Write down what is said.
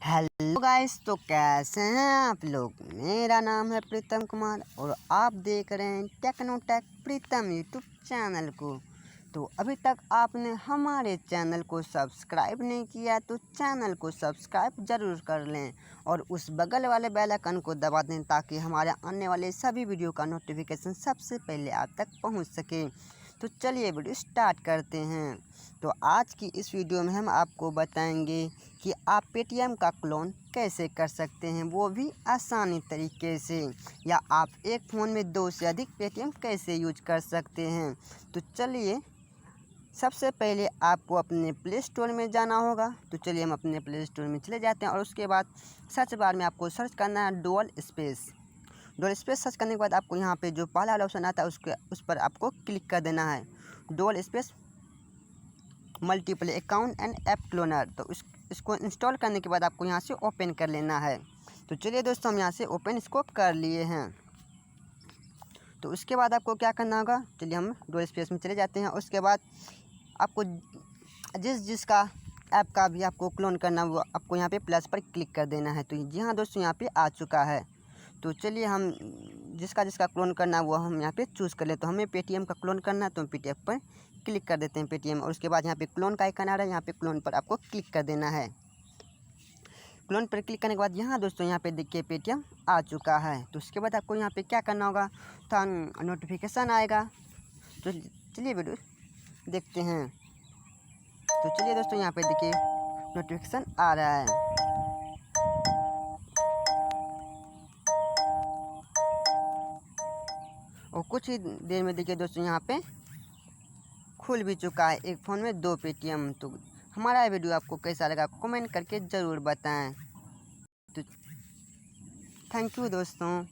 Hello guys, तो कैसे हैं आप लोग। मेरा नाम है प्रीतम कुमार और आप देख रहे हैं टेक्नोटेक प्रीतम यूट्यूब चैनल को। तो अभी तक आपने हमारे चैनल को सब्सक्राइब नहीं किया तो चैनल को सब्सक्राइब ज़रूर कर लें और उस बगल वाले बेल आइकन को दबा दें ताकि हमारे आने वाले सभी वीडियो का नोटिफिकेशन सबसे पहले आप तक पहुंच सके। तो चलिए वीडियो स्टार्ट करते हैं। तो आज की इस वीडियो में हम आपको बताएंगे कि आप पेटीएम का क्लोन कैसे कर सकते हैं, वो भी आसानी तरीके से, या आप एक फ़ोन में 2 से अधिक पेटीएम कैसे यूज कर सकते हैं। तो चलिए, सबसे पहले आपको अपने प्ले स्टोर में जाना होगा। तो चलिए हम अपने प्ले स्टोर में चले जाते हैं और उसके बाद सर्च बार में आपको सर्च करना है डुअल स्पेस सर्च करने के बाद आपको यहाँ पे जो पहला वाला ऑप्शन आता है उस पर आपको क्लिक कर देना है, dual space multiple account and app cloner. तो इसको इंस्टॉल करने के बाद आपको यहाँ से ओपन कर लेना है। तो चलिए दोस्तों, हम यहाँ से ओपन इसको कर लिए हैं। तो उसके बाद आपको क्या करना होगा, चलिए हम डुअल स्पेस में चले जाते हैं। उसके बाद आपको जिसका ऐप का भी आपको क्लोन करना वो आपको यहाँ पे प्लस पर क्लिक कर देना है। तो जी हाँ दोस्तों, यहाँ पे आ चुका है। तो चलिए हम जिसका क्लोन करना है वो हम यहाँ पे चूज़ कर ले। तो हमें पेटीएम का क्लोन करना है तो हम पेटीएम पर क्लिक कर देते हैं पेटीएम। और उसके बाद यहाँ पे क्लोन का आइकन आ रहा है, यहाँ पे क्लोन पर आपको क्लिक कर देना है। क्लोन पर क्लिक करने के बाद यहाँ दोस्तों यहाँ पे देखिए पेटीएम आ चुका है। तो उसके बाद आपको यहाँ पे क्या करना होगा, तो नोटिफिकेशन आएगा। तो चलिए वीडियो देखते हैं। तो चलिए दोस्तों, यहाँ पे देखिए नोटिफिकेशन आ रहा है। और कुछ ही देर में देखिए दोस्तों यहाँ पे खुल भी चुका है, एक फ़ोन में 2 पेटीएम। तो हमारा वीडियो आपको कैसा लगा कमेंट करके ज़रूर बताएं। तो थैंक यू दोस्तों।